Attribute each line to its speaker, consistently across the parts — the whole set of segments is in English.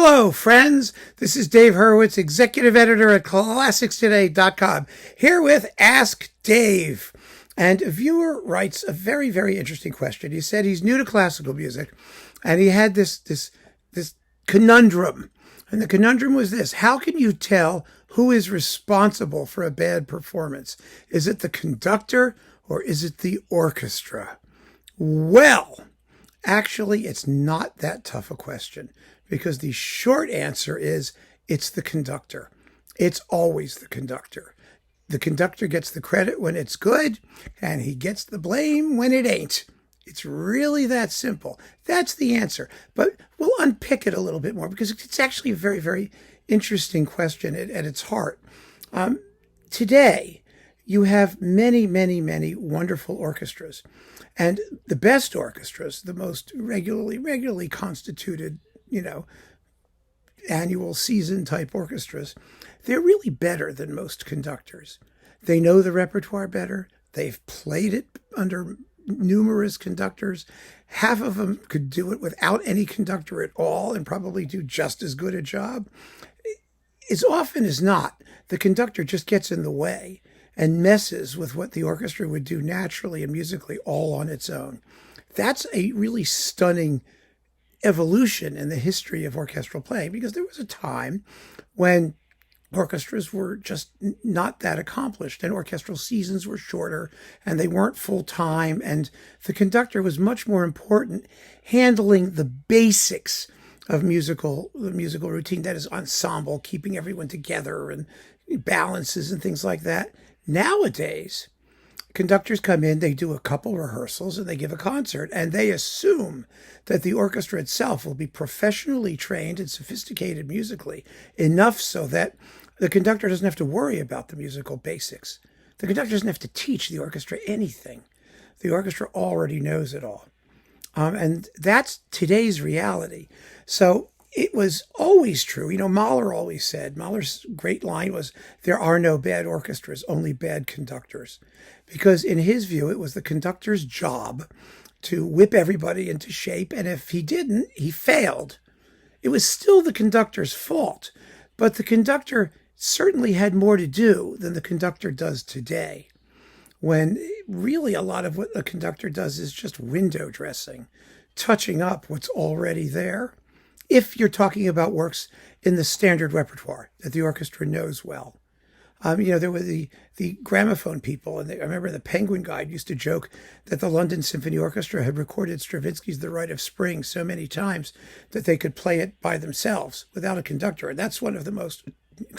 Speaker 1: Hello, friends. This is Dave Herewith, executive editor at ClassicsToday.com, here with Ask Dave. And a viewer writes a very, very interesting question. He said he's new to classical music, and he had this conundrum. And the conundrum was this: how can you tell who is responsible for a bad performance? Is it the conductor or is it the orchestra? Well, actually, it's not that tough a question, because the short answer is it's the conductor. It's always the conductor. The conductor gets the credit when it's good, and he gets the blame when it ain't. It's really that simple. That's the answer. But we'll unpick it a little bit more, because it's actually a very, very interesting question at its heart. Today, you have many, many, many wonderful orchestras. And the best orchestras, the most regularly constituted, annual season type orchestras, they're really better than most conductors. They know the repertoire better. They've played it under numerous conductors. Half of them could do it without any conductor at all and probably do just as good a job. As often as not, the conductor just gets in the way and messes with what the orchestra would do naturally and musically all on its own. That's a really stunning evolution in the history of orchestral playing, because there was a time when orchestras were just not that accomplished, and orchestral seasons were shorter, and they weren't full time, and the conductor was much more important, handling the basics of the musical routine, that is ensemble, keeping everyone together and balances and things like that. Nowadays, conductors come in, they do a couple rehearsals, and they give a concert, and they assume that the orchestra itself will be professionally trained and sophisticated musically, enough so that the conductor doesn't have to worry about the musical basics. The conductor doesn't have to teach the orchestra anything. The orchestra already knows it all. And that's today's reality. So it was always true. Mahler always said, Mahler's great line was, "There are no bad orchestras, only bad conductors." Because in his view, it was the conductor's job to whip everybody into shape. And if he didn't, he failed. It was still the conductor's fault. But the conductor certainly had more to do than the conductor does today, when really a lot of what the conductor does is just window dressing, touching up what's already there. If you're talking about works in the standard repertoire that the orchestra knows well. There were the gramophone people, and I remember the Penguin Guide used to joke that the London Symphony Orchestra had recorded Stravinsky's The Rite of Spring so many times that they could play it by themselves without a conductor. And that's one of the most,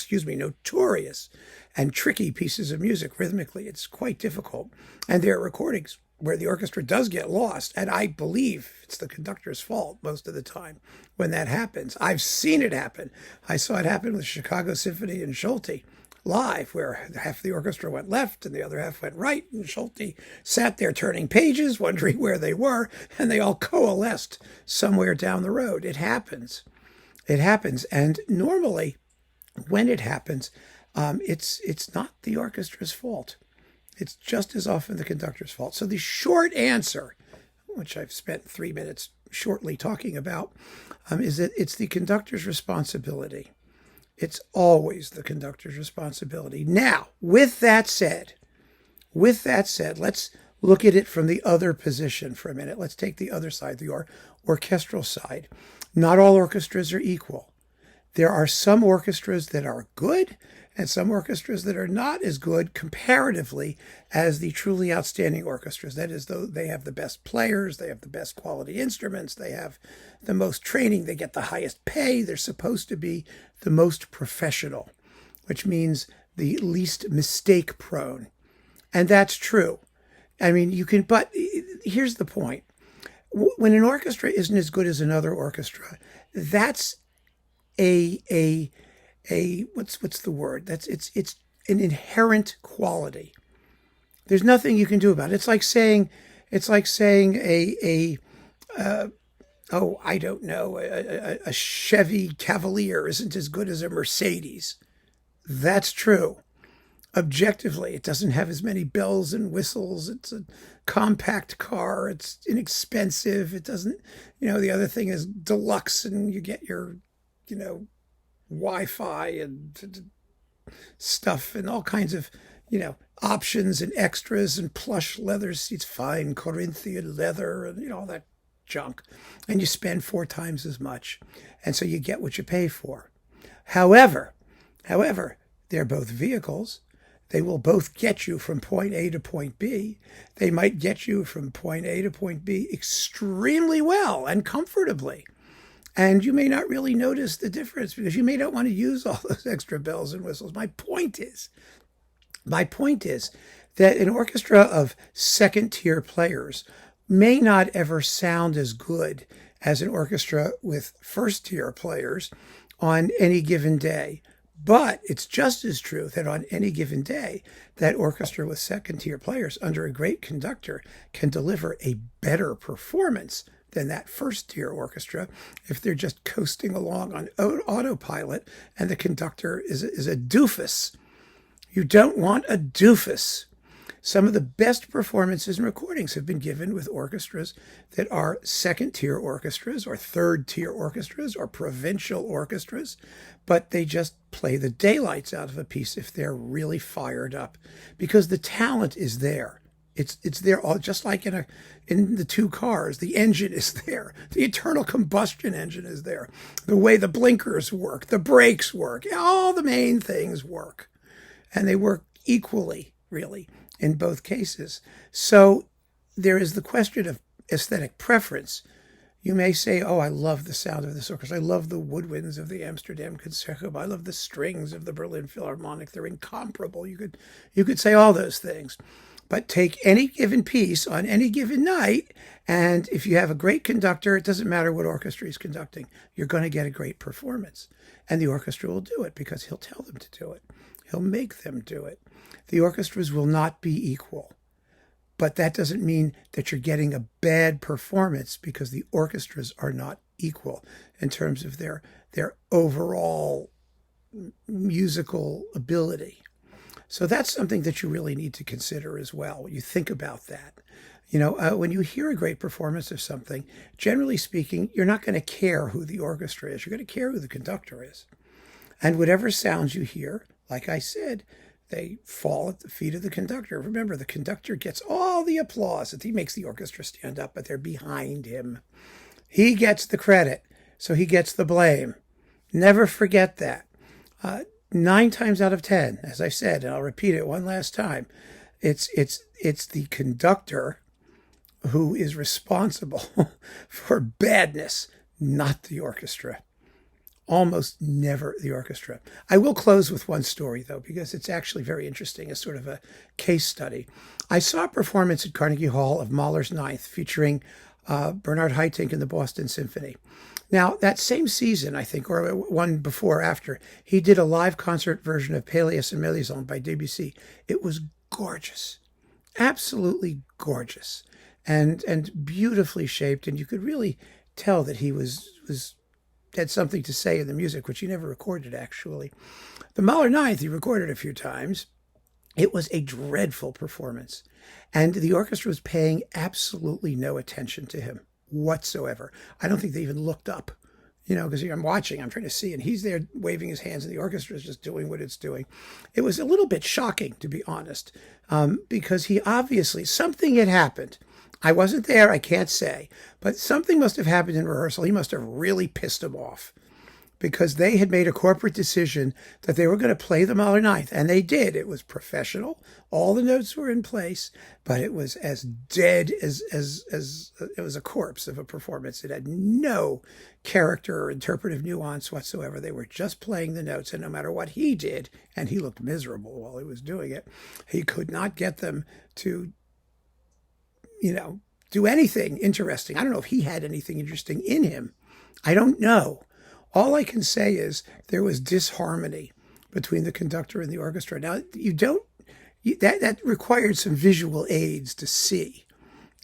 Speaker 1: notorious and tricky pieces of music rhythmically. It's quite difficult. And there are recordings where the orchestra does get lost, and I believe it's the conductor's fault most of the time when that happens. I've seen it happen. I saw it happen with Chicago Symphony and Schulte live, where half of the orchestra went left and the other half went right, and Schulte sat there turning pages, wondering where they were, and they all coalesced somewhere down the road. It happens. And normally, when it happens, it's not the orchestra's fault. It's just as often the conductor's fault. So the short answer, which I've spent 3 minutes shortly talking about, is that it's the conductor's responsibility. It's always the conductor's responsibility. Now, with that said, let's look at it from the other position for a minute. Let's take the other side, the orchestral side. Not all orchestras are equal. There are some orchestras that are good and some orchestras that are not as good comparatively as the truly outstanding orchestras. That is, though they have the best players, they have the best quality instruments, they have the most training, they get the highest pay, they're supposed to be the most professional, which means the least mistake prone. And that's true. But here's the point. When an orchestra isn't as good as another orchestra, that's what's the word? It's an inherent quality. There's nothing you can do about it. It's like saying a Chevy Cavalier isn't as good as a Mercedes. That's true. Objectively, it doesn't have as many bells and whistles. It's a compact car. It's inexpensive. It doesn't, the other thing is deluxe, and you get your Wi-Fi and stuff and all kinds of, options and extras and plush leather seats, fine Corinthian leather and, all that junk. And you spend 4 times as much. And so you get what you pay for. However, they're both vehicles. They will both get you from point A to point B. They might get you from point A to point B extremely well and comfortably. And you may not really notice the difference because you may not want to use all those extra bells and whistles. My point is that an orchestra of second-tier players may not ever sound as good as an orchestra with first-tier players on any given day. But it's just as true that on any given day, that orchestra with second-tier players under a great conductor can deliver a better performance than that first-tier orchestra if they're just coasting along on autopilot and the conductor is a doofus. You don't want a doofus. Some of the best performances and recordings have been given with orchestras that are second-tier orchestras or third-tier orchestras or provincial orchestras, but they just play the daylights out of a piece if they're really fired up because the talent is there. It's there, all just like in the 2 cars. The engine is there. The internal combustion engine is there. The way the blinkers work, the brakes work, all the main things work. And they work equally, really, in both cases. So there is the question of aesthetic preference. You may say, oh, I love the sound of this orchestra. I love the woodwinds of the Amsterdam Concertgebouw. I love the strings of the Berlin Philharmonic. They're incomparable. You could say all those things. But take any given piece on any given night, and if you have a great conductor, it doesn't matter what orchestra he's conducting, you're going to get a great performance. And the orchestra will do it because he'll tell them to do it. He'll make them do it. The orchestras will not be equal. But that doesn't mean that you're getting a bad performance because the orchestras are not equal in terms of their overall musical ability. So that's something that you really need to consider as well when you think about that. When you hear a great performance of something, generally speaking, you're not going to care who the orchestra is. You're going to care who the conductor is. And whatever sounds you hear, like I said, they fall at the feet of the conductor. Remember, the conductor gets all the applause. He makes the orchestra stand up, but they're behind him. He gets the credit, so he gets the blame. Never forget that. 9 times out of 10, as I said, and I'll repeat it one last time, it's the conductor who is responsible for badness, not the orchestra. Almost never the orchestra. I will close with one story, though, because it's actually very interesting as sort of a case study. I saw a performance at Carnegie Hall of Mahler's Ninth featuring Bernard Haitink and the Boston Symphony. Now, that same season, I think, or one before, after, he did a live concert version of Péléas and Mélisande by Debussy. It was gorgeous, absolutely gorgeous, and beautifully shaped, and you could really tell that he had something to say in the music, which he never recorded, actually. The Mahler Ninth, he recorded a few times. It was a dreadful performance, and the orchestra was paying absolutely no attention to him whatsoever. I don't think they even looked up, because I'm watching, I'm trying to see, and he's there waving his hands, and the orchestra is just doing what it's doing. It was a little bit shocking, to be honest, because he obviously, something had happened. I wasn't there, I can't say, but something must have happened in rehearsal. He must have really pissed him off because they had made a corporate decision that they were going to play the Mahler Ninth, and they did. It was professional. All the notes were in place, but it was as dead as it was a corpse of a performance. It had no character or interpretive nuance whatsoever. They were just playing the notes, and no matter what he did, and he looked miserable while he was doing it, he could not get them to do anything interesting. I don't know if he had anything interesting in him. I don't know. All I can say is there was disharmony between the conductor and the orchestra. Now, that required some visual aids to see,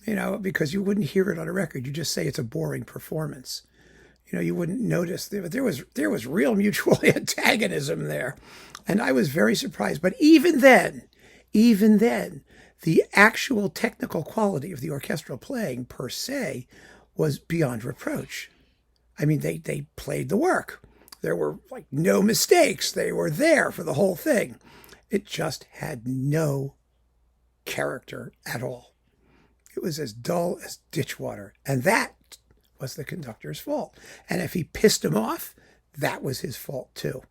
Speaker 1: because you wouldn't hear it on a record. You just say it's a boring performance. You wouldn't notice. There was real mutual antagonism there. And I was very surprised. But even then, the actual technical quality of the orchestral playing per se was beyond reproach. I mean, they played the work. There were like no mistakes. They were there for the whole thing. It just had no character at all. It was as dull as ditch water. And that was the conductor's fault. And if he pissed him off, that was his fault too.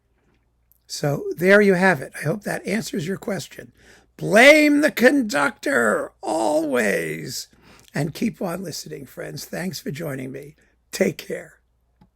Speaker 1: So there you have it. I hope that answers your question. Blame the conductor always. And keep on listening, friends. Thanks for joining me. Take care.